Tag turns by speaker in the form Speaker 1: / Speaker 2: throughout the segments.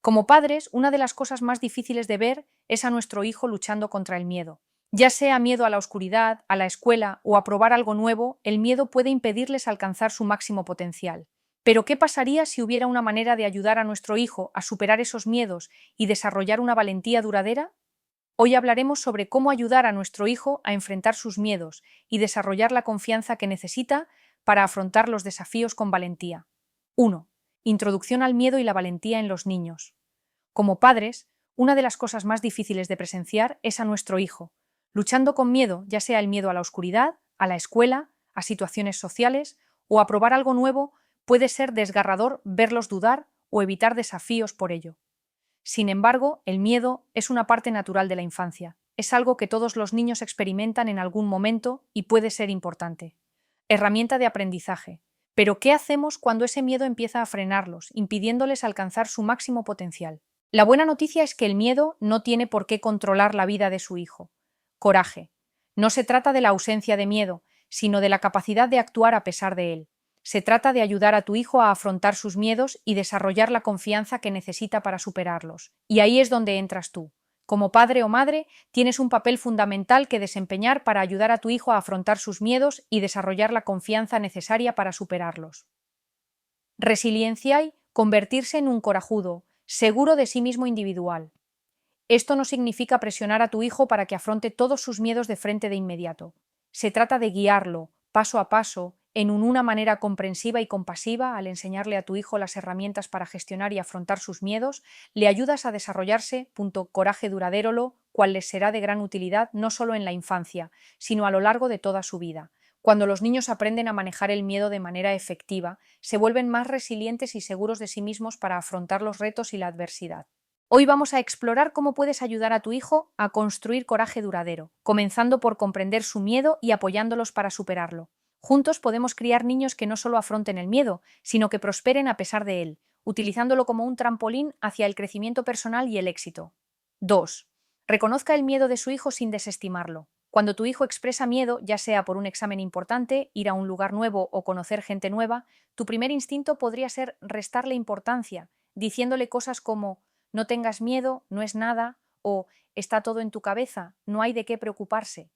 Speaker 1: Como padres, una de las cosas más difíciles de ver es a nuestro hijo luchando contra el miedo. Ya sea miedo a la oscuridad, a la escuela o a probar algo nuevo, el miedo puede impedirles alcanzar su máximo potencial. Pero ¿qué pasaría si hubiera una manera de ayudar a nuestro hijo a superar esos miedos y desarrollar una valentía duradera? Hoy hablaremos sobre cómo ayudar a nuestro hijo a enfrentar sus miedos y desarrollar la confianza que necesita para afrontar los desafíos con valentía. 1. Introducción al miedo y la valentía en los niños. Como padres, una de las cosas más difíciles de presenciar es a nuestro hijo, luchando con miedo, ya sea el miedo a la oscuridad, a la escuela, a situaciones sociales o a probar algo nuevo. Puede ser desgarrador verlos dudar o evitar desafíos por ello. Sin embargo, el miedo es una parte natural de la infancia. Es algo que todos los niños experimentan en algún momento y puede ser importante. Herramienta de aprendizaje. Pero ¿qué hacemos cuando ese miedo empieza a frenarlos, impidiéndoles alcanzar su máximo potencial? La buena noticia es que el miedo no tiene por qué controlar la vida de su hijo. Coraje. No se trata de la ausencia de miedo, sino de la capacidad de actuar a pesar de él. Se trata de ayudar a tu hijo a afrontar sus miedos y desarrollar la confianza que necesita para superarlos. Y ahí es donde entras tú. Como padre o madre, tienes un papel fundamental que desempeñar para ayudar a tu hijo a afrontar sus miedos y desarrollar la confianza necesaria para superarlos. Resiliencia y convertirse en un corajudo, seguro de sí mismo individual. Esto no significa presionar a tu hijo para que afronte todos sus miedos de frente de inmediato. Se trata de guiarlo, paso a paso, en una manera comprensiva y compasiva. Al enseñarle a tu hijo las herramientas para gestionar y afrontar sus miedos, le ayudas a desarrollarse, coraje duradero, lo cual les será de gran utilidad no solo en la infancia, sino a lo largo de toda su vida. Cuando los niños aprenden a manejar el miedo de manera efectiva, se vuelven más resilientes y seguros de sí mismos para afrontar los retos y la adversidad. Hoy vamos a explorar cómo puedes ayudar a tu hijo a construir coraje duradero, comenzando por comprender su miedo y apoyándolos para superarlo. Juntos podemos criar niños que no solo afronten el miedo, sino que prosperen a pesar de él, utilizándolo como un trampolín hacia el crecimiento personal y el éxito. 2. Reconozca el miedo de su hijo sin desestimarlo. Cuando tu hijo expresa miedo, ya sea por un examen importante, ir a un lugar nuevo o conocer gente nueva, tu primer instinto podría ser restarle importancia, diciéndole cosas como no tengas miedo, no es nada, o está todo en tu cabeza, no hay de qué preocuparse.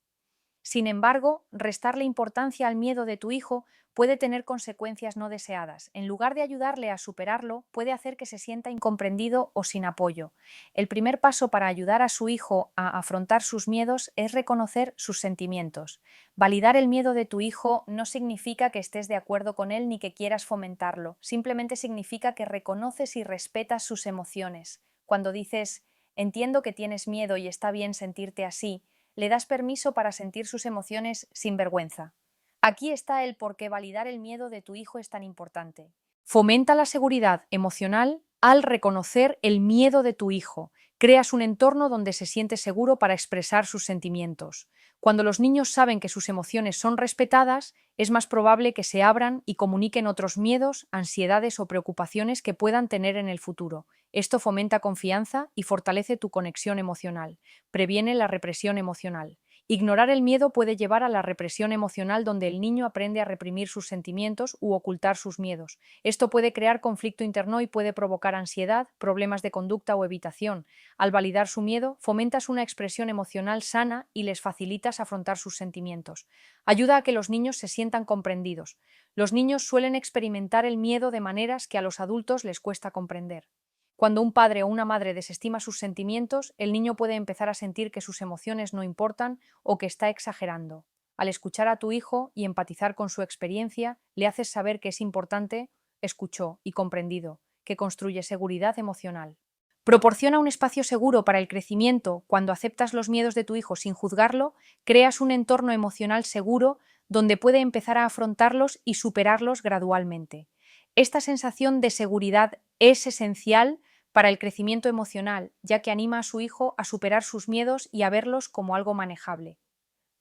Speaker 1: Sin embargo, restarle importancia al miedo de tu hijo puede tener consecuencias no deseadas. En lugar de ayudarle a superarlo, puede hacer que se sienta incomprendido o sin apoyo. El primer paso para ayudar a su hijo a afrontar sus miedos es reconocer sus sentimientos. Validar el miedo de tu hijo no significa que estés de acuerdo con él ni que quieras fomentarlo. Simplemente significa que reconoces y respetas sus emociones. Cuando dices, entiendo que tienes miedo y está bien sentirte así, le das permiso para sentir sus emociones sin vergüenza. Aquí está el por qué validar el miedo de tu hijo es tan importante. Fomenta la seguridad emocional al reconocer el miedo de tu hijo. Creas un entorno donde se siente seguro para expresar sus sentimientos. Cuando los niños saben que sus emociones son respetadas, es más probable que se abran y comuniquen otros miedos, ansiedades o preocupaciones que puedan tener en el futuro. Esto fomenta confianza y fortalece tu conexión emocional. Previene la represión emocional. Ignorar el miedo puede llevar a la represión emocional, donde el niño aprende a reprimir sus sentimientos u ocultar sus miedos. Esto puede crear conflicto interno y puede provocar ansiedad, problemas de conducta o evitación. Al validar su miedo, fomentas una expresión emocional sana y les facilitas afrontar sus sentimientos. Ayuda a que los niños se sientan comprendidos. Los niños suelen experimentar el miedo de maneras que a los adultos les cuesta comprender. Cuando un padre o una madre desestima sus sentimientos, el niño puede empezar a sentir que sus emociones no importan o que está exagerando. Al escuchar a tu hijo y empatizar con su experiencia, le haces saber que es importante, escuchó y comprendido, que construye seguridad emocional. Proporciona un espacio seguro para el crecimiento. Cuando aceptas los miedos de tu hijo sin juzgarlo, creas un entorno emocional seguro donde puede empezar a afrontarlos y superarlos gradualmente. Esta sensación de seguridad es esencial para el crecimiento emocional, ya que anima a su hijo a superar sus miedos y a verlos como algo manejable.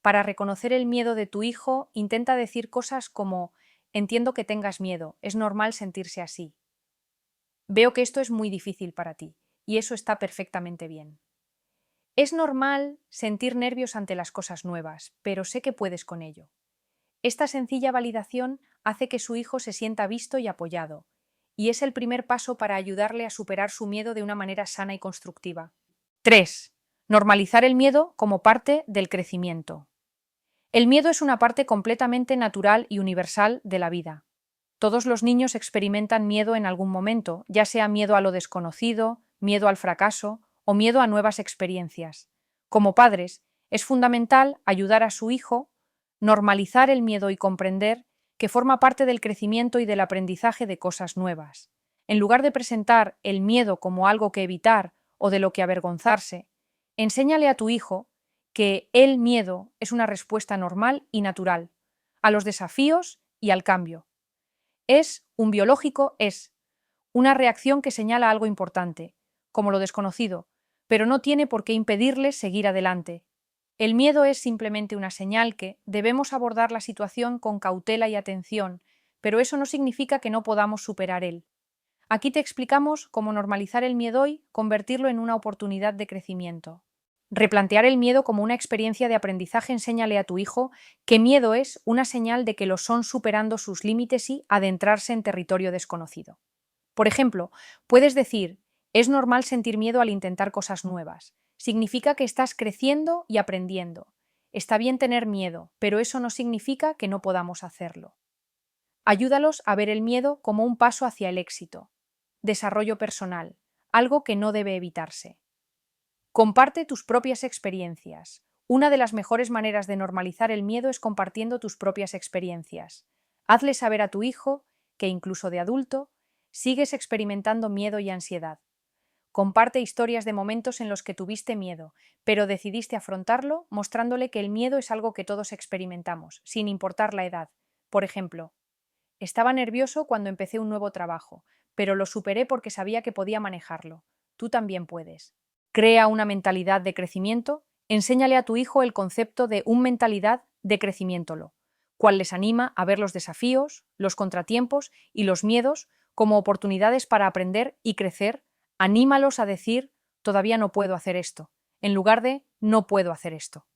Speaker 1: Para reconocer el miedo de tu hijo, intenta decir cosas como: entiendo que tengas miedo, es normal sentirse así. Veo que esto es muy difícil para ti, y eso está perfectamente bien. Es normal sentir nervios ante las cosas nuevas, pero sé que puedes con ello. Esta sencilla validación hace que su hijo se sienta visto y apoyado, y es el primer paso para ayudarle a superar su miedo de una manera sana y constructiva. 3. Normalizar el miedo como parte del crecimiento. El miedo es una parte completamente natural y universal de la vida. Todos los niños experimentan miedo en algún momento, ya sea miedo a lo desconocido, miedo al fracaso o miedo a nuevas experiencias. Como padres, es fundamental ayudar a su hijo, normalizar el miedo y comprender que forma parte del crecimiento y del aprendizaje de cosas nuevas. En lugar de presentar el miedo como algo que evitar o de lo que avergonzarse, enséñale a tu hijo que el miedo es una respuesta normal y natural a los desafíos y al cambio. Es un biológico, es una reacción que señala algo importante, como lo desconocido, pero no tiene por qué impedirle seguir adelante. El miedo es simplemente una señal que debemos abordar la situación con cautela y atención, pero eso no significa que no podamos superar él. Aquí te explicamos cómo normalizar el miedo y convertirlo en una oportunidad de crecimiento. Replantear el miedo como una experiencia de aprendizaje. Enséñale a tu hijo que miedo es una señal de que lo son superando sus límites y adentrarse en territorio desconocido. Por ejemplo, puedes decir, es normal sentir miedo al intentar cosas nuevas. Significa que estás creciendo y aprendiendo. Está bien tener miedo, pero eso no significa que no podamos hacerlo. Ayúdalos a ver el miedo como un paso hacia el éxito. Desarrollo personal, algo que no debe evitarse. Comparte tus propias experiencias. Una de las mejores maneras de normalizar el miedo es compartiendo tus propias experiencias. Hazle saber a tu hijo que incluso de adulto sigues experimentando miedo y ansiedad. Comparte historias de momentos en los que tuviste miedo, pero decidiste afrontarlo, mostrándole que el miedo es algo que todos experimentamos, sin importar la edad. Por ejemplo, estaba nervioso cuando empecé un nuevo trabajo, pero lo superé porque sabía que podía manejarlo. Tú también puedes. Crea una mentalidad de crecimiento. Enséñale a tu hijo el concepto de una mentalidad de crecimiento, cual les anima a ver los desafíos, los contratiempos y los miedos como oportunidades para aprender y crecer. Anímalos a decir, todavía no puedo hacer esto, en lugar de no puedo hacer esto.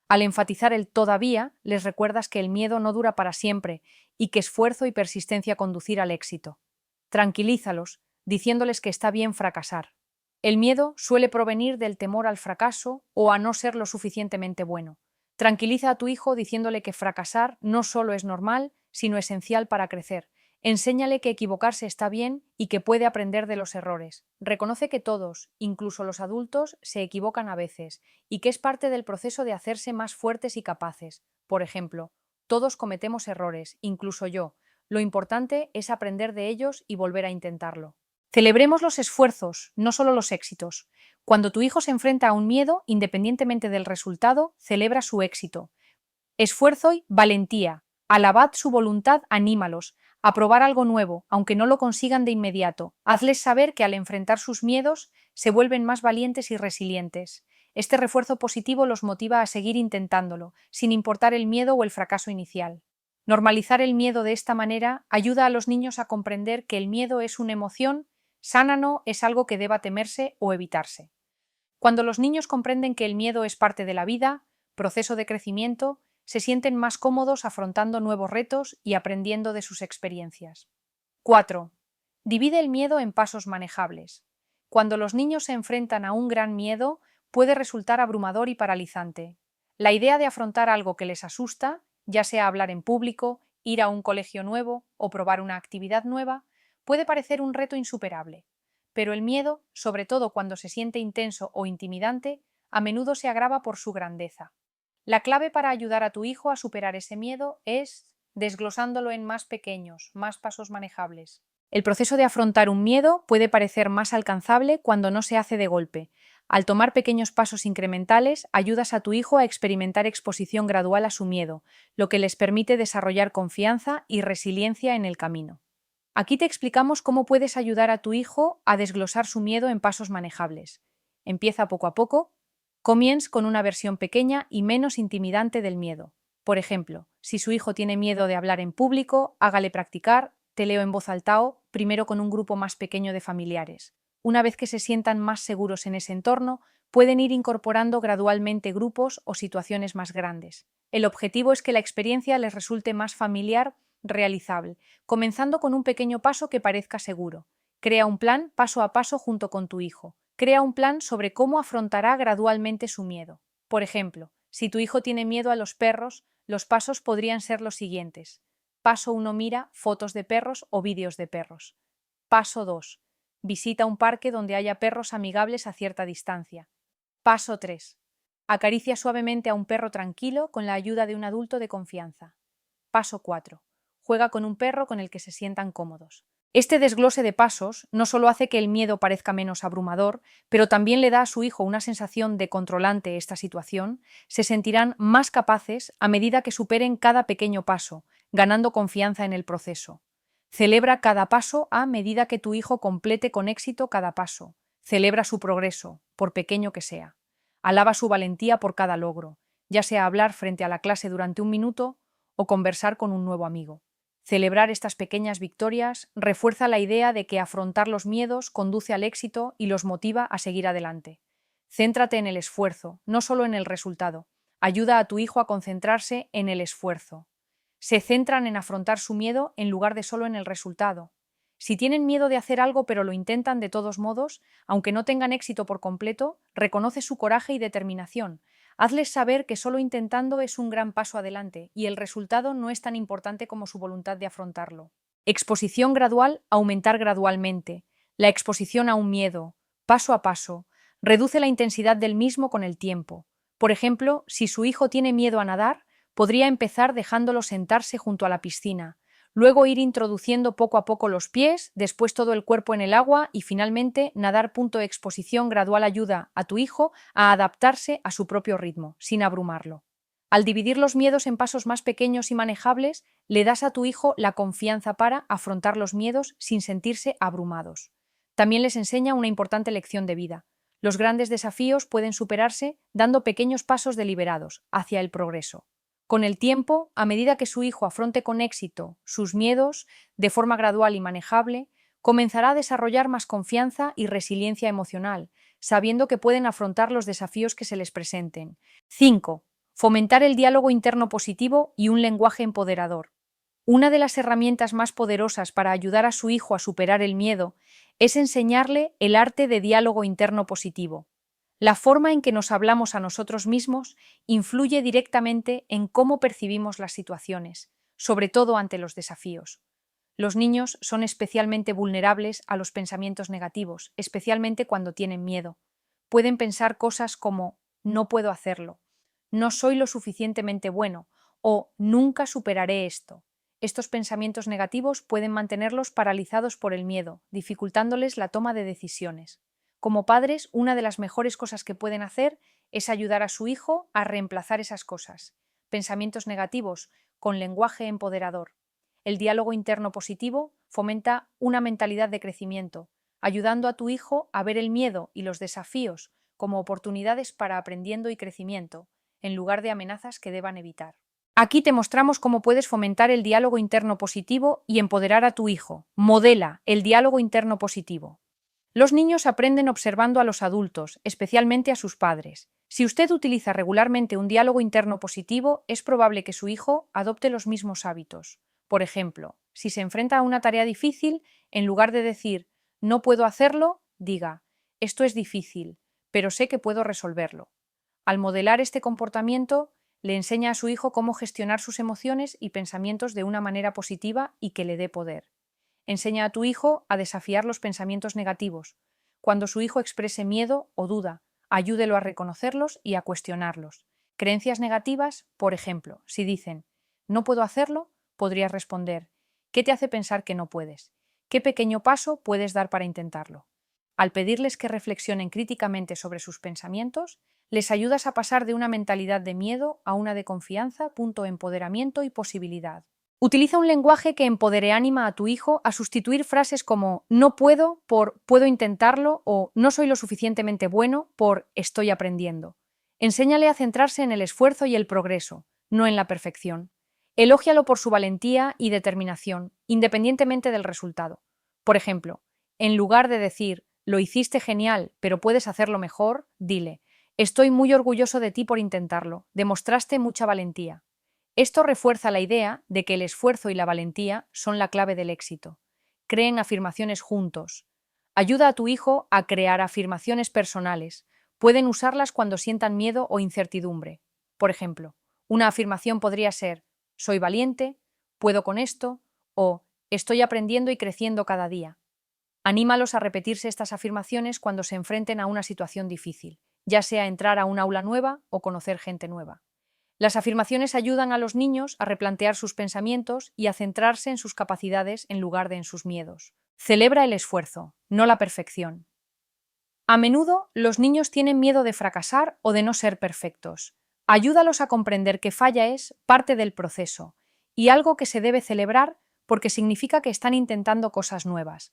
Speaker 1: Al enfatizar el todavía, les recuerdas que el miedo no dura para siempre y que esfuerzo y persistencia conducir al éxito. Tranquilízalos, diciéndoles que está bien fracasar. El miedo suele provenir del temor al fracaso o a no ser lo suficientemente bueno. Tranquiliza a tu hijo diciéndole que fracasar no solo es normal, sino esencial para crecer. Enséñale que equivocarse está bien y que puede aprender de los errores. Reconoce que todos, incluso los adultos, se equivocan a veces y que es parte del proceso de hacerse más fuertes y capaces. Por ejemplo, todos cometemos errores, incluso yo. Lo importante es aprender de ellos y volver a intentarlo. Celebremos los esfuerzos, no solo los éxitos. Cuando tu hijo se enfrenta a un miedo, independientemente del resultado, celebra su éxito. Esfuerzo y valentía. Alabad su voluntad, anímalos a probar algo nuevo, aunque no lo consigan de inmediato. Hazles saber que al enfrentar sus miedos se vuelven más valientes y resilientes. Este refuerzo positivo los motiva a seguir intentándolo, sin importar el miedo o el fracaso inicial. Normalizar el miedo de esta manera ayuda a los niños a comprender que el miedo es una emoción sana, no es algo que deba temerse o evitarse. Cuando los niños comprenden que el miedo es parte de la vida, proceso de crecimiento, se sienten más cómodos afrontando nuevos retos y aprendiendo de sus experiencias. 4. Divide el miedo en pasos manejables. Cuando los niños se enfrentan a un gran miedo, puede resultar abrumador y paralizante. La idea de afrontar algo que les asusta, ya sea hablar en público, ir a un colegio nuevo o probar una actividad nueva, puede parecer un reto insuperable. Pero el miedo, sobre todo cuando se siente intenso o intimidante, a menudo se agrava por su grandeza. La clave para ayudar a tu hijo a superar ese miedo es desglosándolo en más pequeños, más pasos manejables. El proceso de afrontar un miedo puede parecer más alcanzable cuando no se hace de golpe. Al tomar pequeños pasos incrementales, ayudas a tu hijo a experimentar exposición gradual a su miedo, lo que les permite desarrollar confianza y resiliencia en el camino. Aquí te explicamos cómo puedes ayudar a tu hijo a desglosar su miedo en pasos manejables. Empieza poco a poco. Comienza con una versión pequeña y menos intimidante del miedo. Por ejemplo, si su hijo tiene miedo de hablar en público, hágale practicar, te leo en voz alta, primero con un grupo más pequeño de familiares. Una vez que se sientan más seguros en ese entorno, pueden ir incorporando gradualmente grupos o situaciones más grandes. El objetivo es que la experiencia les resulte más familiar realizable, comenzando con un pequeño paso que parezca seguro. Crea un plan paso a paso junto con tu hijo. Crea un plan sobre cómo afrontará gradualmente su miedo. Por ejemplo, si tu hijo tiene miedo a los perros, los pasos podrían ser los siguientes. Paso 1: mira fotos de perros o vídeos de perros. Paso 2: visita un parque donde haya perros amigables a cierta distancia. Paso 3: acaricia suavemente a un perro tranquilo con la ayuda de un adulto de confianza. Paso 4: juega con un perro con el que se sientan cómodos. Este desglose de pasos no solo hace que el miedo parezca menos abrumador, pero también le da a su hijo una sensación de control ante esta situación. Se sentirán más capaces a medida que superen cada pequeño paso, ganando confianza en el proceso. Celebra cada paso a medida que tu hijo complete con éxito cada paso. Celebra su progreso, por pequeño que sea. Alaba su valentía por cada logro, ya sea hablar frente a la clase durante un minuto o conversar con un nuevo amigo. Celebrar estas pequeñas victorias refuerza la idea de que afrontar los miedos conduce al éxito y los motiva a seguir adelante. Céntrate en el esfuerzo, no solo en el resultado. Ayuda a tu hijo a concentrarse en el esfuerzo. Se centran en afrontar su miedo en lugar de solo en el resultado. Si tienen miedo de hacer algo pero lo intentan de todos modos, aunque no tengan éxito por completo, reconoce su coraje y determinación. Hazles saber que solo intentando es un gran paso adelante y el resultado no es tan importante como su voluntad de afrontarlo. Exposición gradual, aumentar gradualmente. La exposición a un miedo, paso a paso, reduce la intensidad del mismo con el tiempo. Por ejemplo, si su hijo tiene miedo a nadar, podría empezar dejándolo sentarse junto a la piscina, luego ir introduciendo poco a poco los pies, después todo el cuerpo en el agua y finalmente nadar. Exposición gradual ayuda a tu hijo a adaptarse a su propio ritmo, sin abrumarlo. Al dividir los miedos en pasos más pequeños y manejables, le das a tu hijo la confianza para afrontar los miedos sin sentirse abrumados. También les enseña una importante lección de vida. Los grandes desafíos pueden superarse dando pequeños pasos deliberados hacia el progreso. Con el tiempo, a medida que su hijo afronte con éxito sus miedos de forma gradual y manejable, comenzará a desarrollar más confianza y resiliencia emocional, sabiendo que pueden afrontar los desafíos que se les presenten. 5. Fomentar el diálogo interno positivo y un lenguaje empoderador. Una de las herramientas más poderosas para ayudar a su hijo a superar el miedo es enseñarle el arte de diálogo interno positivo. La forma en que nos hablamos a nosotros mismos influye directamente en cómo percibimos las situaciones, sobre todo ante los desafíos. Los niños son especialmente vulnerables a los pensamientos negativos, especialmente cuando tienen miedo. Pueden pensar cosas como no puedo hacerlo, no soy lo suficientemente bueno o nunca superaré esto. Estos pensamientos negativos pueden mantenerlos paralizados por el miedo, dificultándoles la toma de decisiones. Como padres, una de las mejores cosas que pueden hacer es ayudar a su hijo a reemplazar esas cosas, pensamientos negativos, con lenguaje empoderador. El diálogo interno positivo fomenta una mentalidad de crecimiento, ayudando a tu hijo a ver el miedo y los desafíos como oportunidades para aprendiendo y crecimiento, en lugar de amenazas que deban evitar. Aquí te mostramos cómo puedes fomentar el diálogo interno positivo y empoderar a tu hijo. Modela el diálogo interno positivo. Los niños aprenden observando a los adultos, especialmente a sus padres. Si usted utiliza regularmente un diálogo interno positivo, es probable que su hijo adopte los mismos hábitos. Por ejemplo, si se enfrenta a una tarea difícil, en lugar de decir «no puedo hacerlo», diga «esto es difícil, pero sé que puedo resolverlo». Al modelar este comportamiento, le enseña a su hijo cómo gestionar sus emociones y pensamientos de una manera positiva y que le dé poder. Enseña a tu hijo a desafiar los pensamientos negativos. Cuando su hijo exprese miedo o duda, ayúdelo a reconocerlos y a cuestionarlos. Creencias negativas, por ejemplo, si dicen «no puedo hacerlo», podrías responder «¿qué te hace pensar que no puedes? ¿Qué pequeño paso puedes dar para intentarlo?». Al pedirles que reflexionen críticamente sobre sus pensamientos, les ayudas a pasar de una mentalidad de miedo a una de confianza, empoderamiento y posibilidad. Utiliza un lenguaje que empodere. Anima a tu hijo a sustituir frases como «no puedo» por «puedo intentarlo» o «no soy lo suficientemente bueno» por «estoy aprendiendo». Enséñale a centrarse en el esfuerzo y el progreso, no en la perfección. Elógialo por su valentía y determinación, independientemente del resultado. Por ejemplo, en lugar de decir «lo hiciste genial, pero puedes hacerlo mejor», dile «estoy muy orgulloso de ti por intentarlo, demostraste mucha valentía». Esto refuerza la idea de que el esfuerzo y la valentía son la clave del éxito. Creen afirmaciones juntos. Ayuda a tu hijo a crear afirmaciones personales. Pueden usarlas cuando sientan miedo o incertidumbre. Por ejemplo, una afirmación podría ser: soy valiente, puedo con esto, o estoy aprendiendo y creciendo cada día. Anímalos a repetirse estas afirmaciones cuando se enfrenten a una situación difícil, ya sea entrar a un aula nueva o conocer gente nueva. Las afirmaciones ayudan a los niños a replantear sus pensamientos y a centrarse en sus capacidades en lugar de en sus miedos. Celebra el esfuerzo, no la perfección. A menudo, los niños tienen miedo de fracasar o de no ser perfectos. Ayúdalos a comprender que falla es parte del proceso y algo que se debe celebrar porque significa que están intentando cosas nuevas.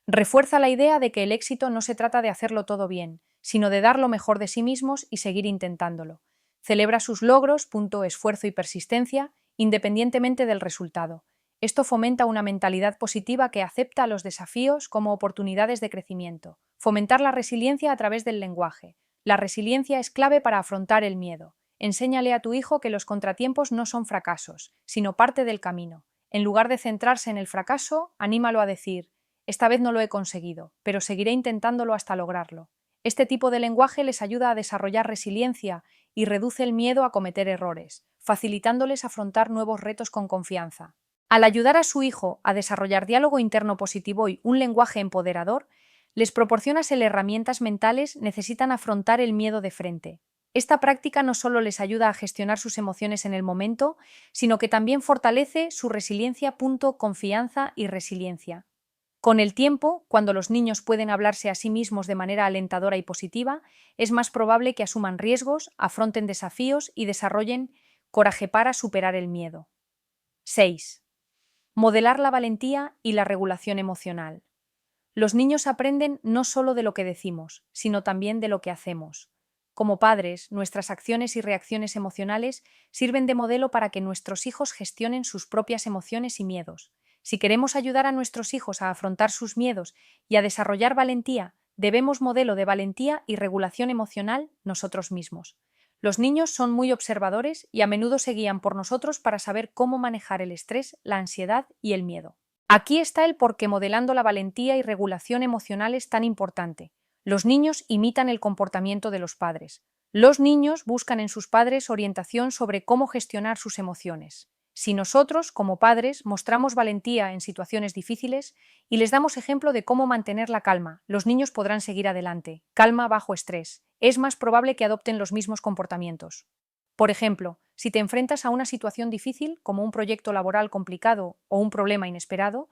Speaker 1: Refuerza la idea de que el éxito no se trata de hacerlo todo bien, sino de dar lo mejor de sí mismos y seguir intentándolo. Celebra sus logros, esfuerzo y persistencia, independientemente del resultado. Esto fomenta una mentalidad positiva que acepta los desafíos como oportunidades de crecimiento. Fomentar la resiliencia a través del lenguaje. La resiliencia es clave para afrontar el miedo. Enséñale a tu hijo que los contratiempos no son fracasos, sino parte del camino. En lugar de centrarse en el fracaso, anímalo a decir: esta vez no lo he conseguido, pero seguiré intentándolo hasta lograrlo. Este tipo de lenguaje les ayuda a desarrollar resiliencia y reduce el miedo a cometer errores, facilitándoles afrontar nuevos retos con confianza. Al ayudar a su hijo a desarrollar diálogo interno positivo y un lenguaje empoderador, les proporcionas el herramientas mentales necesitan afrontar el miedo de frente. Esta práctica no solo les ayuda a gestionar sus emociones en el momento, sino que también fortalece su resiliencia. Confianza y resiliencia. Con el tiempo, cuando los niños pueden hablarse a sí mismos de manera alentadora y positiva, es más probable que asuman riesgos, afronten desafíos y desarrollen coraje para superar el miedo. 6. Modelar la valentía y la regulación emocional. Los niños aprenden no solo de lo que decimos, sino también de lo que hacemos. Como padres, nuestras acciones y reacciones emocionales sirven de modelo para que nuestros hijos gestionen sus propias emociones y miedos. Si queremos ayudar a nuestros hijos a afrontar sus miedos y a desarrollar valentía, debemos modelo de valentía y regulación emocional nosotros mismos. Los niños son muy observadores y a menudo se guían por nosotros para saber cómo manejar el estrés, la ansiedad y el miedo. Aquí está el por qué modelando la valentía y regulación emocional es tan importante. Los niños imitan el comportamiento de los padres. Los niños buscan en sus padres orientación sobre cómo gestionar sus emociones. Si nosotros, como padres, mostramos valentía en situaciones difíciles y les damos ejemplo de cómo mantener la calma, los niños podrán seguir adelante. Calma bajo estrés. Es más probable que adopten los mismos comportamientos. Por ejemplo, si te enfrentas a una situación difícil, como un proyecto laboral complicado o un problema inesperado,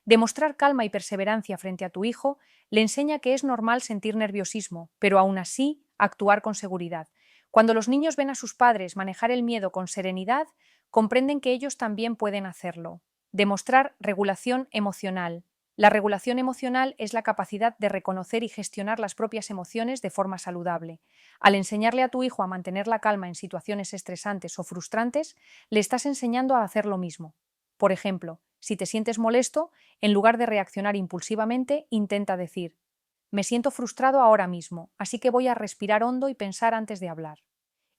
Speaker 1: demostrar calma y perseverancia frente a tu hijo le enseña que es normal sentir nerviosismo, pero aún así actuar con seguridad. Cuando los niños ven a sus padres manejar el miedo con serenidad, comprenden que ellos también pueden hacerlo. Demostrar regulación emocional. La regulación emocional es la capacidad de reconocer y gestionar las propias emociones de forma saludable. Al enseñarle a tu hijo a mantener la calma en situaciones estresantes o frustrantes, le estás enseñando a hacer lo mismo. Por ejemplo, si te sientes molesto, en lugar de reaccionar impulsivamente, intenta decir: me siento frustrado ahora mismo, así que voy a respirar hondo y pensar antes de hablar.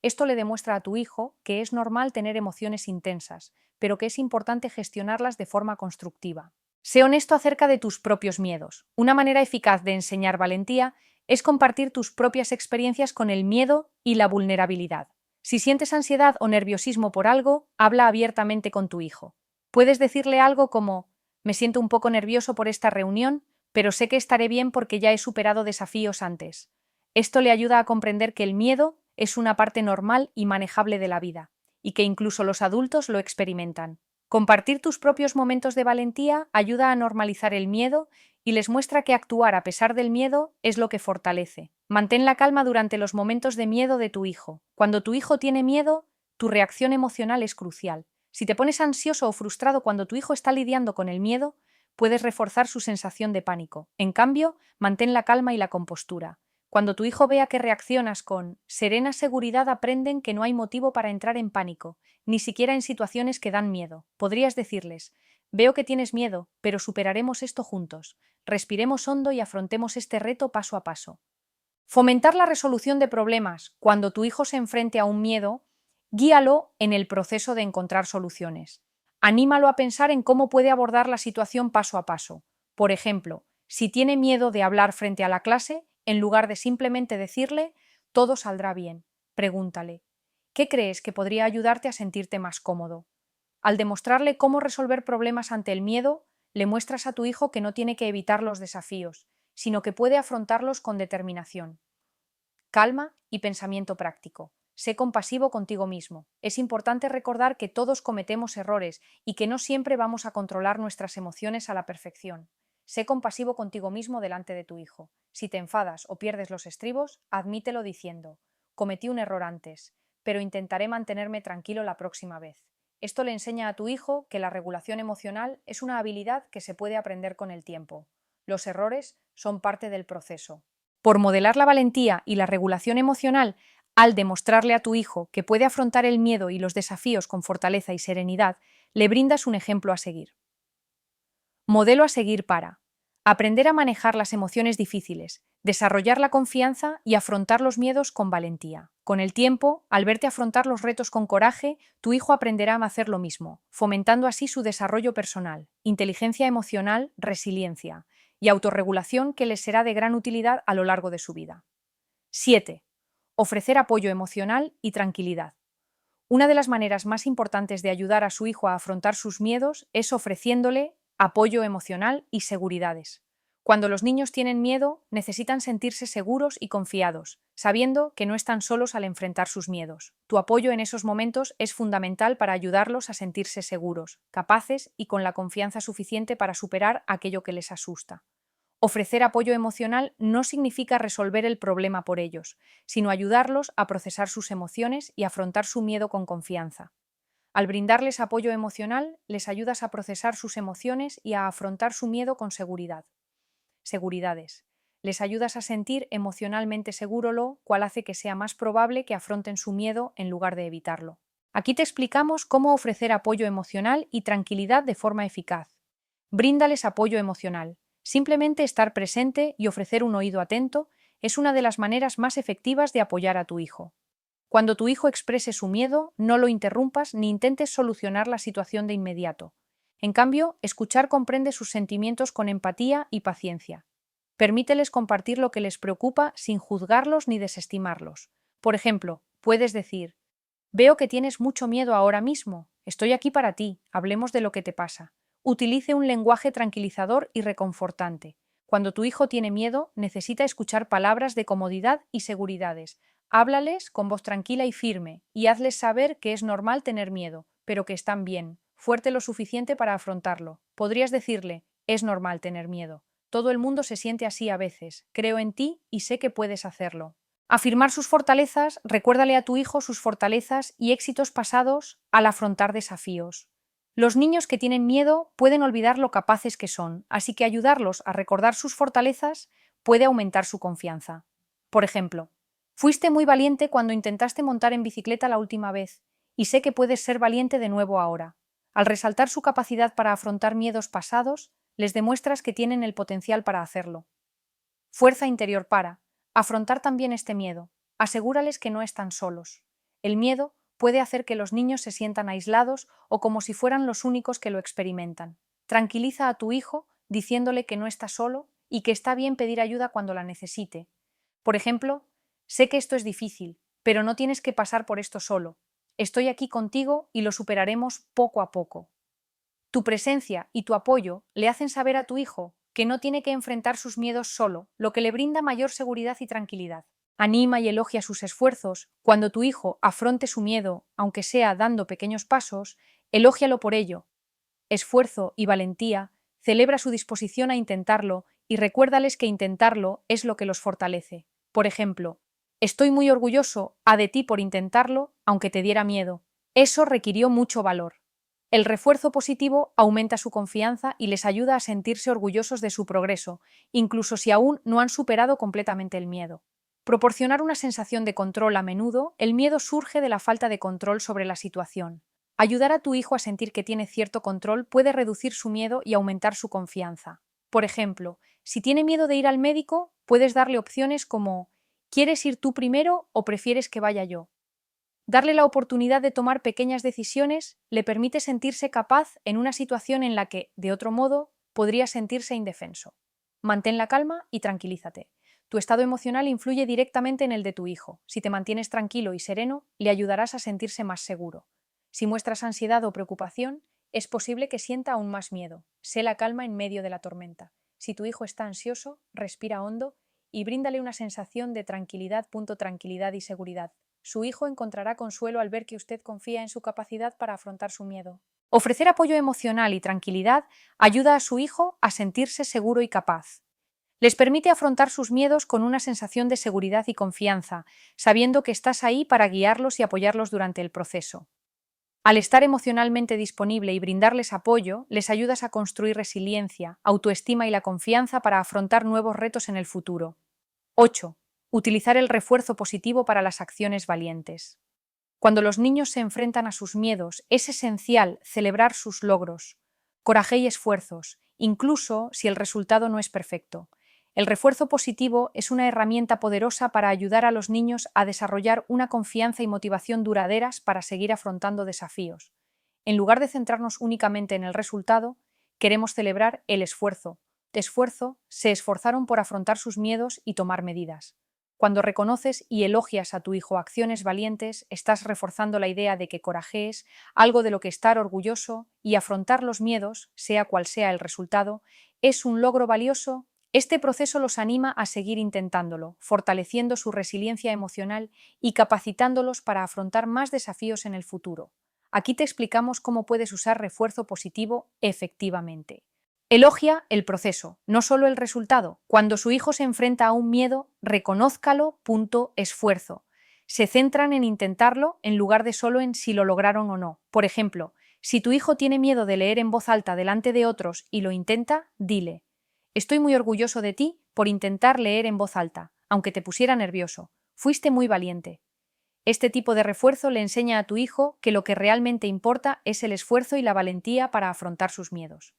Speaker 1: Esto le demuestra a tu hijo que es normal tener emociones intensas, pero que es importante gestionarlas de forma constructiva. Sé honesto acerca de tus propios miedos. Una manera eficaz de enseñar valentía es compartir tus propias experiencias con el miedo y la vulnerabilidad. Si sientes ansiedad o nerviosismo por algo, habla abiertamente con tu hijo. Puedes decirle algo como: me siento un poco nervioso por esta reunión, pero sé que estaré bien porque ya he superado desafíos antes. Esto le ayuda a comprender que el miedo es una parte normal y manejable de la vida, y que incluso los adultos lo experimentan. Compartir tus propios momentos de valentía ayuda a normalizar el miedo y les muestra que actuar a pesar del miedo es lo que fortalece. Mantén la calma durante los momentos de miedo de tu hijo. Cuando tu hijo tiene miedo, tu reacción emocional es crucial. Si te pones ansioso o frustrado cuando tu hijo está lidiando con el miedo, puedes reforzar su sensación de pánico. En cambio, mantén la calma y la compostura. Cuando tu hijo vea que reaccionas con serena seguridad, aprenden que no hay motivo para entrar en pánico, ni siquiera en situaciones que dan miedo. Podrías decirles: veo que tienes miedo, pero superaremos esto juntos. Respiremos hondo y afrontemos este reto paso a paso. Fomentar la resolución de problemas. Cuando tu hijo se enfrente a un miedo, Guíalo en el proceso de encontrar soluciones. Anímalo a pensar en cómo puede abordar la situación paso a paso. Por ejemplo, si tiene miedo de hablar frente a la clase, en lugar de simplemente decirle «todo saldrá bien», pregúntale «¿qué crees que podría ayudarte a sentirte más cómodo?». Al demostrarle cómo resolver problemas ante el miedo, le muestras a tu hijo que no tiene que evitar los desafíos, sino que puede afrontarlos con determinación. Calma y pensamiento práctico. Sé compasivo contigo mismo. Es importante recordar que todos cometemos errores y que no siempre vamos a controlar nuestras emociones a la perfección. Sé compasivo contigo mismo delante de tu hijo. Si te enfadas o pierdes los estribos, admítelo diciendo: cometí un error antes, pero intentaré mantenerme tranquilo la próxima vez. Esto le enseña a tu hijo que la regulación emocional es una habilidad que se puede aprender con el tiempo. Los errores son parte del proceso. Por modelar la valentía y la regulación emocional, al demostrarle a tu hijo que puede afrontar el miedo y los desafíos con fortaleza y serenidad, le brindas un ejemplo a seguir. Modelo a seguir para aprender a manejar las emociones difíciles, desarrollar la confianza y afrontar los miedos con valentía. Con el tiempo, al verte afrontar los retos con coraje, tu hijo aprenderá a hacer lo mismo, fomentando así su desarrollo personal, inteligencia emocional, resiliencia y autorregulación que les será de gran utilidad a lo largo de su vida. 7. Ofrecer apoyo emocional y tranquilidad. Una de las maneras más importantes de ayudar a su hijo a afrontar sus miedos es ofreciéndole apoyo emocional y seguridades. Cuando los niños tienen miedo, necesitan sentirse seguros y confiados, sabiendo que no están solos al enfrentar sus miedos. Tu apoyo en esos momentos es fundamental para ayudarlos a sentirse seguros, capaces y con la confianza suficiente para superar aquello que les asusta. Ofrecer apoyo emocional no significa resolver el problema por ellos, sino ayudarlos a procesar sus emociones y afrontar su miedo con confianza. Al brindarles apoyo emocional, les ayudas a procesar sus emociones y a afrontar su miedo con seguridad. Seguridades. Les ayudas a sentir emocionalmente seguro, lo cual hace que sea más probable que afronten su miedo en lugar de evitarlo. Aquí te explicamos cómo ofrecer apoyo emocional y tranquilidad de forma eficaz. Bríndales apoyo emocional. Simplemente estar presente y ofrecer un oído atento es una de las maneras más efectivas de apoyar a tu hijo. Cuando tu hijo exprese su miedo, no lo interrumpas ni intentes solucionar la situación de inmediato. En cambio, escuchar comprende sus sentimientos con empatía y paciencia. Permíteles compartir lo que les preocupa sin juzgarlos ni desestimarlos. Por ejemplo, puedes decir: veo que tienes mucho miedo ahora mismo. Estoy aquí para ti. Hablemos de lo que te pasa. Utilice un lenguaje tranquilizador y reconfortante. Cuando tu hijo tiene miedo, necesita escuchar palabras de comodidad y seguridades. Háblales con voz tranquila y firme, y hazles saber que es normal tener miedo, pero que están bien, fuerte lo suficiente para afrontarlo. Podrías decirle: es normal tener miedo. Todo el mundo se siente así a veces. Creo en ti y sé que puedes hacerlo. Afirmar sus fortalezas, recuérdale a tu hijo sus fortalezas y éxitos pasados al afrontar desafíos. Los niños que tienen miedo pueden olvidar lo capaces que son, así que ayudarlos a recordar sus fortalezas puede aumentar su confianza. Por ejemplo, fuiste muy valiente cuando intentaste montar en bicicleta la última vez, y sé que puedes ser valiente de nuevo ahora. Al resaltar su capacidad para afrontar miedos pasados, les demuestras que tienen el potencial para hacerlo. Fuerza interior para afrontar también este miedo. Asegúrales que no están solos. El miedo puede hacer que los niños se sientan aislados o como si fueran los únicos que lo experimentan. Tranquiliza a tu hijo diciéndole que no está solo y que está bien pedir ayuda cuando la necesite. Por ejemplo: sé que esto es difícil, pero no tienes que pasar por esto solo. Estoy aquí contigo y lo superaremos poco a poco. Tu presencia y tu apoyo le hacen saber a tu hijo que no tiene que enfrentar sus miedos solo, lo que le brinda mayor seguridad y tranquilidad. Anima y elogia sus esfuerzos. Cuando tu hijo afronte su miedo, aunque sea dando pequeños pasos, elógialo por ello. Esfuerzo y valentía, celebra su disposición a intentarlo y recuérdales que intentarlo es lo que los fortalece. Por ejemplo: estoy muy orgulloso de ti por intentarlo, aunque te diera miedo. Eso requirió mucho valor. El refuerzo positivo aumenta su confianza y les ayuda a sentirse orgullosos de su progreso, incluso si aún no han superado completamente el miedo. Proporcionar una sensación de control. A menudo, el miedo surge de la falta de control sobre la situación. Ayudar a tu hijo a sentir que tiene cierto control puede reducir su miedo y aumentar su confianza. Por ejemplo, si tiene miedo de ir al médico, puedes darle opciones como: ¿quieres ir tú primero o prefieres que vaya yo? Darle la oportunidad de tomar pequeñas decisiones le permite sentirse capaz en una situación en la que, de otro modo, podría sentirse indefenso. Mantén la calma y tranquilízate. Tu estado emocional influye directamente en el de tu hijo. Si te mantienes tranquilo y sereno, le ayudarás a sentirse más seguro. Si muestras ansiedad o preocupación, es posible que sienta aún más miedo. Sé la calma en medio de la tormenta. Si tu hijo está ansioso, respira hondo y bríndale una sensación de tranquilidad. Tranquilidad y seguridad. Su hijo encontrará consuelo al ver que usted confía en su capacidad para afrontar su miedo. Ofrecer apoyo emocional y tranquilidad ayuda a su hijo a sentirse seguro y capaz. Les permite afrontar sus miedos con una sensación de seguridad y confianza, sabiendo que estás ahí para guiarlos y apoyarlos durante el proceso. Al estar emocionalmente disponible y brindarles apoyo, les ayudas a construir resiliencia, autoestima y la confianza para afrontar nuevos retos en el futuro. 8. Utilizar el refuerzo positivo para las acciones valientes. Cuando los niños se enfrentan a sus miedos, es esencial celebrar sus logros, coraje y esfuerzos, incluso si el resultado no es perfecto. El refuerzo positivo es una herramienta poderosa para ayudar a los niños a desarrollar una confianza y motivación duraderas para seguir afrontando desafíos. En lugar de centrarnos únicamente en el resultado, queremos celebrar el esfuerzo. De esfuerzo, se esforzaron por afrontar sus miedos y tomar medidas. Cuando reconoces y elogias a tu hijo acciones valientes, estás reforzando la idea de que coraje es algo de lo que estar orgulloso y afrontar los miedos, sea cual sea el resultado, es un logro valioso. Este proceso los anima a seguir intentándolo, fortaleciendo su resiliencia emocional y capacitándolos para afrontar más desafíos en el futuro. Aquí te explicamos cómo puedes usar refuerzo positivo efectivamente. Elogia el proceso, no solo el resultado. Cuando su hijo se enfrenta a un miedo, reconózcalo. Esfuerzo. Se centran en intentarlo en lugar de solo en si lo lograron o no. Por ejemplo, si tu hijo tiene miedo de leer en voz alta delante de otros y lo intenta, dile: estoy muy orgulloso de ti por intentar leer en voz alta, aunque te pusiera nervioso. Fuiste muy valiente. Este tipo de refuerzo le enseña a tu hijo que lo que realmente importa es el esfuerzo y la valentía para afrontar sus miedos.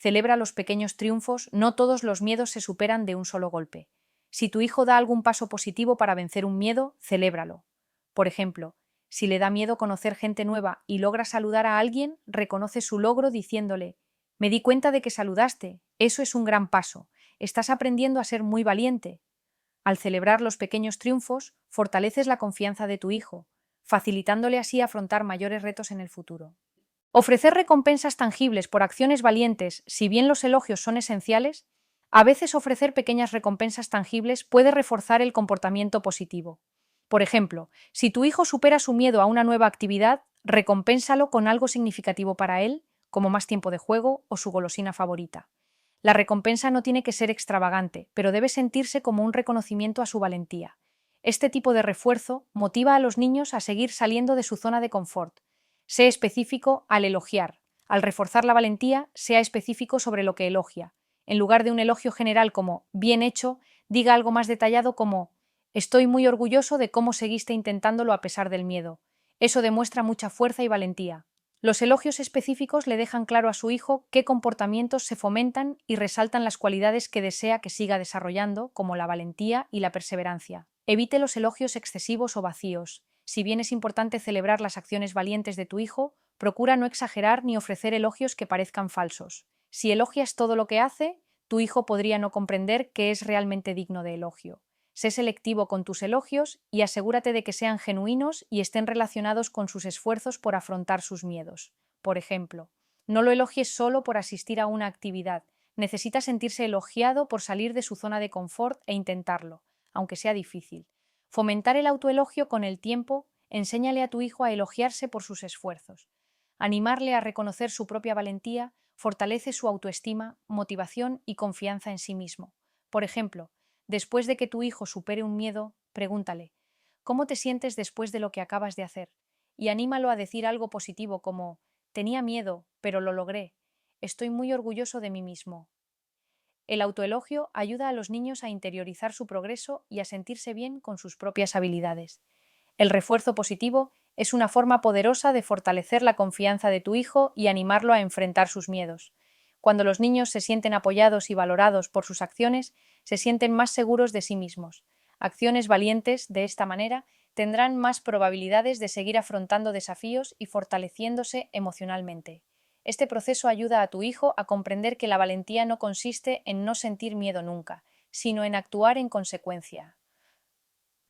Speaker 1: Celebra los pequeños triunfos, no todos los miedos se superan de un solo golpe. Si tu hijo da algún paso positivo para vencer un miedo, celébralo. Por ejemplo, si le da miedo conocer gente nueva y logra saludar a alguien, reconoce su logro diciéndole: me di cuenta de que saludaste, eso es un gran paso, estás aprendiendo a ser muy valiente. Al celebrar los pequeños triunfos, fortaleces la confianza de tu hijo, facilitándole así afrontar mayores retos en el futuro. Ofrecer recompensas tangibles por acciones valientes, si bien los elogios son esenciales, a veces ofrecer pequeñas recompensas tangibles puede reforzar el comportamiento positivo. Por ejemplo, si tu hijo supera su miedo a una nueva actividad, recompénsalo con algo significativo para él, como más tiempo de juego o su golosina favorita. La recompensa no tiene que ser extravagante, pero debe sentirse como un reconocimiento a su valentía. Este tipo de refuerzo motiva a los niños a seguir saliendo de su zona de confort. Sé específico al elogiar. Al reforzar la valentía, sea específico sobre lo que elogia. En lugar de un elogio general como bien hecho, diga algo más detallado como estoy muy orgulloso de cómo seguiste intentándolo a pesar del miedo. Eso demuestra mucha fuerza y valentía. Los elogios específicos le dejan claro a su hijo qué comportamientos se fomentan y resaltan las cualidades que desea que siga desarrollando, como la valentía y la perseverancia. Evite los elogios excesivos o vacíos. Si bien es importante celebrar las acciones valientes de tu hijo, procura no exagerar ni ofrecer elogios que parezcan falsos. Si elogias todo lo que hace, tu hijo podría no comprender qué es realmente digno de elogio. Sé selectivo con tus elogios y asegúrate de que sean genuinos y estén relacionados con sus esfuerzos por afrontar sus miedos. Por ejemplo, no lo elogies solo por asistir a una actividad. Necesita sentirse elogiado por salir de su zona de confort e intentarlo, aunque sea difícil. Fomentar el autoelogio con el tiempo, enséñale a tu hijo a elogiarse por sus esfuerzos. Animarle a reconocer su propia valentía fortalece su autoestima, motivación y confianza en sí mismo. Por ejemplo, después de que tu hijo supere un miedo, pregúntale: ¿cómo te sientes después de lo que acabas de hacer? Y anímalo a decir algo positivo como: tenía miedo, pero lo logré. Estoy muy orgulloso de mí mismo. El autoelogio ayuda a los niños a interiorizar su progreso y a sentirse bien con sus propias habilidades. El refuerzo positivo es una forma poderosa de fortalecer la confianza de tu hijo y animarlo a enfrentar sus miedos. Cuando los niños se sienten apoyados y valorados por sus acciones, se sienten más seguros de sí mismos. Acciones valientes, de esta manera, Tendrán más probabilidades de seguir afrontando desafíos y fortaleciéndose emocionalmente. Este proceso ayuda a tu hijo a comprender que la valentía no consiste en no sentir miedo nunca, sino en actuar en consecuencia,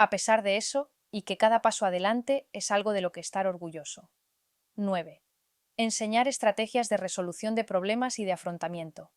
Speaker 1: a pesar de eso, y que cada paso adelante es algo de lo que estar orgulloso. 9. Enseñar estrategias de resolución de problemas y de afrontamiento.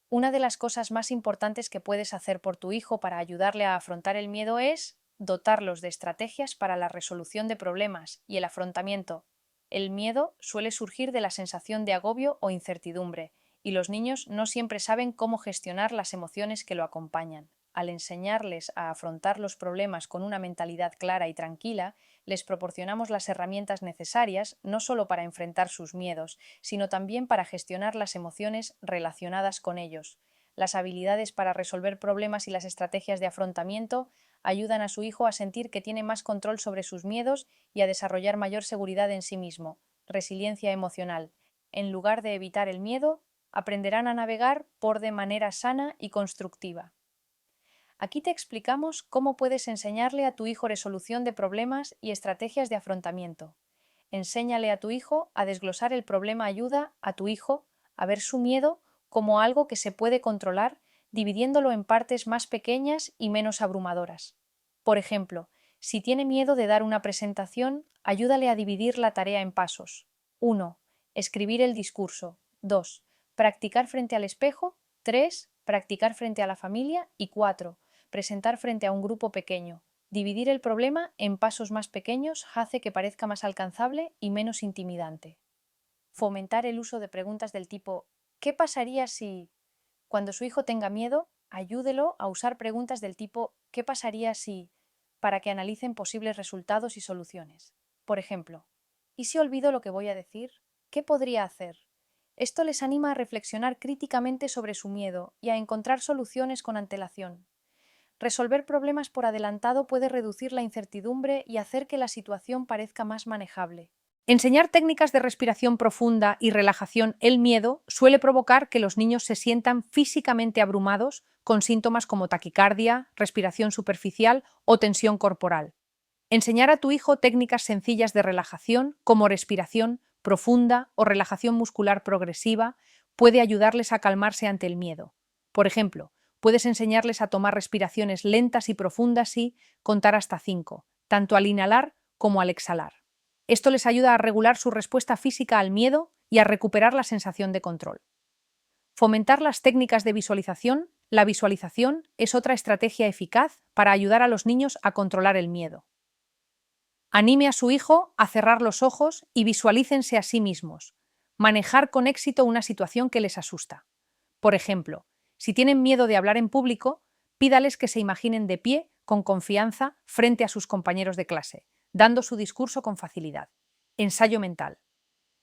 Speaker 1: Una de las cosas más importantes que puedes hacer por tu hijo para ayudarle a afrontar el miedo es dotarlos de estrategias para la resolución de problemas y el afrontamiento. El miedo suele surgir de la sensación de agobio o incertidumbre, y los niños no siempre saben cómo gestionar las emociones que lo acompañan. Al enseñarles a afrontar los problemas con una mentalidad clara y tranquila, les proporcionamos las herramientas necesarias no solo para enfrentar sus miedos, sino también para gestionar las emociones relacionadas con ellos. Las habilidades para resolver problemas y las estrategias de afrontamiento ayudan a su hijo a sentir que tiene más control sobre sus miedos y a desarrollar mayor seguridad en sí mismo. Resiliencia emocional. En lugar de evitar el miedo, aprenderán a navegar por de manera sana y constructiva. Aquí te explicamos cómo puedes enseñarle a tu hijo resolución de problemas y estrategias de afrontamiento. Enséñale a tu hijo a desglosar el problema. Ayuda a tu hijo a ver su miedo como algo que se puede controlar, dividiéndolo en partes más pequeñas y menos abrumadoras. Por ejemplo, si tiene miedo de dar una presentación, ayúdale a dividir la tarea en pasos. 1. Escribir el discurso. 2. Practicar frente al espejo. 3. Practicar frente a la familia. Y 4. Presentar frente a un grupo pequeño. Dividir el problema en pasos más pequeños hace que parezca más alcanzable y menos intimidante. Fomentar el uso de preguntas del tipo ¿qué pasaría si? Cuando su hijo tenga miedo, ayúdelo a usar preguntas del tipo ¿qué pasaría si? Para que analicen posibles resultados y soluciones. Por ejemplo, ¿y si olvido lo que voy a decir? ¿Qué podría hacer? Esto les anima a reflexionar críticamente sobre su miedo y a encontrar soluciones con antelación. Resolver problemas por adelantado puede reducir la incertidumbre y hacer que la situación parezca más manejable. Enseñar técnicas de respiración profunda y relajación. El miedo suele provocar que los niños se sientan físicamente abrumados con síntomas como taquicardia, respiración superficial o tensión corporal. Enseñar a tu hijo técnicas sencillas de relajación, como respiración profunda o relajación muscular progresiva, puede ayudarles a calmarse ante el miedo. Por ejemplo, puedes enseñarles a tomar respiraciones lentas y profundas y contar hasta 5, tanto al inhalar como al exhalar. Esto les ayuda a regular su respuesta física al miedo y a recuperar la sensación de control. Fomentar las técnicas de visualización. La visualización es otra estrategia eficaz para ayudar a los niños a controlar el miedo. Anime a su hijo a cerrar los ojos y visualícense a sí mismos. Manejar con éxito una situación que les asusta. Por ejemplo, si tienen miedo de hablar en público, pídales que se imaginen de pie, con confianza, frente a sus compañeros de clase, dando su discurso con facilidad. Ensayo mental.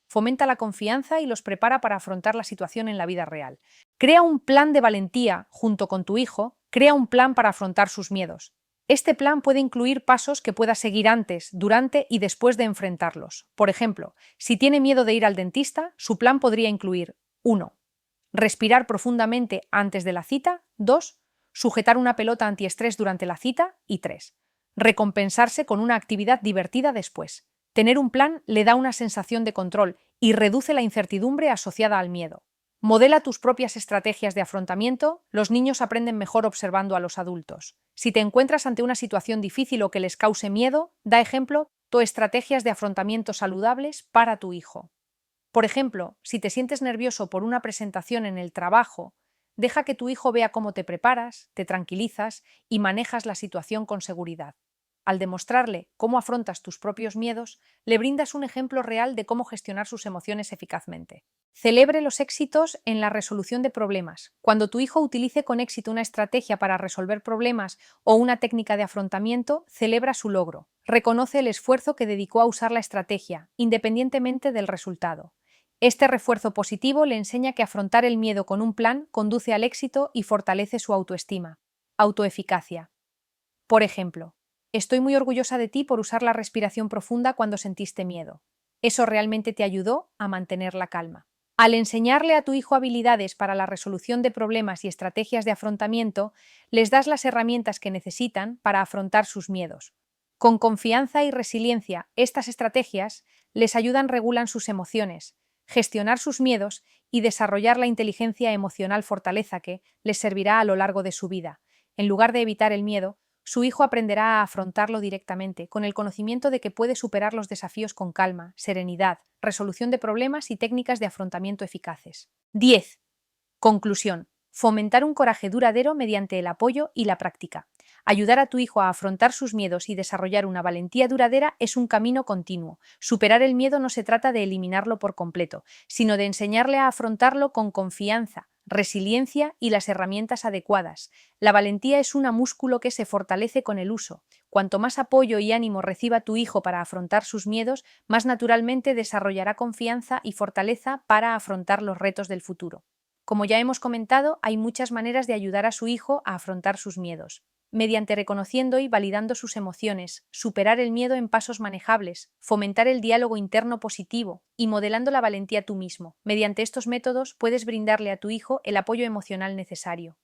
Speaker 1: Fomenta la confianza y los prepara para afrontar la situación en la vida real. Crea un plan de valentía junto con tu hijo, crea un plan para afrontar sus miedos. Este plan puede incluir pasos que pueda seguir antes, durante y después de enfrentarlos. Por ejemplo, si tiene miedo de ir al dentista, su plan podría incluir 1. Respirar profundamente antes de la cita. 2. Sujetar una pelota antiestrés durante la cita. Y 3. Recompensarse con una actividad divertida después. Tener un plan le da una sensación de control y reduce la incertidumbre asociada al miedo. Modela tus propias estrategias de afrontamiento. Los niños aprenden mejor observando a los adultos. Si te encuentras ante una situación difícil o que les cause miedo, da ejemplo de estrategias de afrontamiento saludables para tu hijo. Por ejemplo, si te sientes nervioso por una presentación en el trabajo, deja que tu hijo vea cómo te preparas, te tranquilizas y manejas la situación con seguridad. Al demostrarle cómo afrontas tus propios miedos, le brindas un ejemplo real de cómo gestionar sus emociones eficazmente. Celebre los éxitos en la resolución de problemas. Cuando tu hijo utilice con éxito una estrategia para resolver problemas o una técnica de afrontamiento, celebra su logro. Reconoce el esfuerzo que dedicó a usar la estrategia, independientemente del resultado. Este refuerzo positivo le enseña que afrontar el miedo con un plan conduce al éxito y fortalece su autoestima. Autoeficacia. Por ejemplo, estoy muy orgullosa de ti por usar la respiración profunda cuando sentiste miedo. Eso realmente te ayudó a mantener la calma. Al enseñarle a tu hijo habilidades para la resolución de problemas y estrategias de afrontamiento, les das las herramientas que necesitan para afrontar sus miedos. Con confianza y resiliencia, estas estrategias les regular sus emociones, gestionar sus miedos y desarrollar la inteligencia emocional fortaleza que les servirá a lo largo de su vida. En lugar de evitar el miedo, su hijo aprenderá a afrontarlo directamente, con el conocimiento de que puede superar los desafíos con calma, serenidad, resolución de problemas y técnicas de afrontamiento eficaces. 10. Conclusión. Fomentar un coraje duradero mediante el apoyo y la práctica. Ayudar a tu hijo a afrontar sus miedos y desarrollar una valentía duradera es un camino continuo. Superar el miedo no se trata de eliminarlo por completo, sino de enseñarle a afrontarlo con confianza, resiliencia y las herramientas adecuadas. La valentía es un músculo que se fortalece con el uso. Cuanto más apoyo y ánimo reciba tu hijo para afrontar sus miedos, más naturalmente desarrollará confianza y fortaleza para afrontar los retos del futuro. Como ya hemos comentado, hay muchas maneras de ayudar a su hijo a afrontar sus miedos. Mediante reconociendo y validando sus emociones, superar el miedo en pasos manejables, fomentar el diálogo interno positivo y modelando la valentía tú mismo. Mediante estos métodos puedes brindarle a tu hijo el apoyo emocional necesario.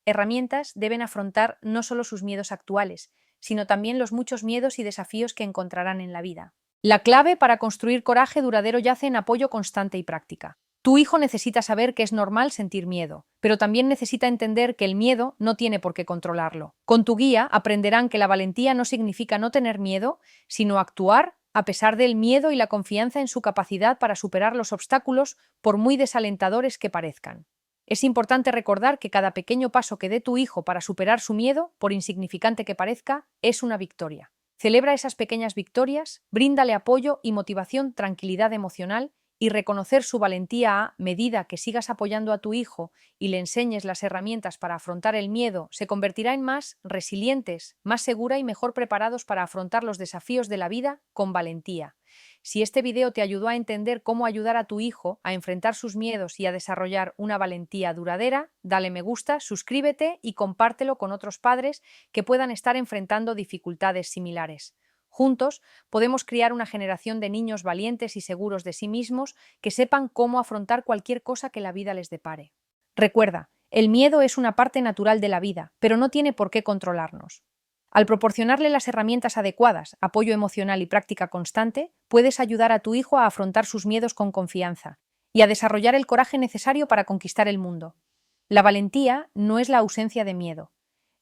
Speaker 1: Herramientas deben afrontar no solo sus miedos actuales, sino también los muchos miedos y desafíos que encontrarán en la vida. La clave para construir coraje duradero yace en apoyo constante y práctica. Tu hijo necesita saber que es normal sentir miedo, pero también necesita entender que el miedo no tiene por qué controlarlo. Con tu guía aprenderán que la valentía no significa no tener miedo, sino actuar a pesar del miedo y la confianza en su capacidad para superar los obstáculos, por muy desalentadores que parezcan. Es importante recordar que cada pequeño paso que dé tu hijo para superar su miedo, por insignificante que parezca, es una victoria. Celebra esas pequeñas victorias, bríndale apoyo y motivación, tranquilidad emocional, y reconocer su valentía a medida que sigas apoyando a tu hijo y le enseñes las herramientas para afrontar el miedo, se convertirá en más resilientes, más segura y mejor preparados para afrontar los desafíos de la vida con valentía. Si este video te ayudó a entender cómo ayudar a tu hijo a enfrentar sus miedos y a desarrollar una valentía duradera, dale me gusta, suscríbete y compártelo con otros padres que puedan estar enfrentando dificultades similares. Juntos podemos criar una generación de niños valientes y seguros de sí mismos que sepan cómo afrontar cualquier cosa que la vida les depare. Recuerda, el miedo es una parte natural de la vida, pero no tiene por qué controlarnos. Al proporcionarle las herramientas adecuadas, apoyo emocional y práctica constante, puedes ayudar a tu hijo a afrontar sus miedos con confianza y a desarrollar el coraje necesario para conquistar el mundo. La valentía no es la ausencia de miedo,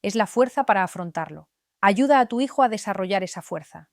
Speaker 1: es la fuerza para afrontarlo. Ayuda a tu hijo a desarrollar esa fuerza.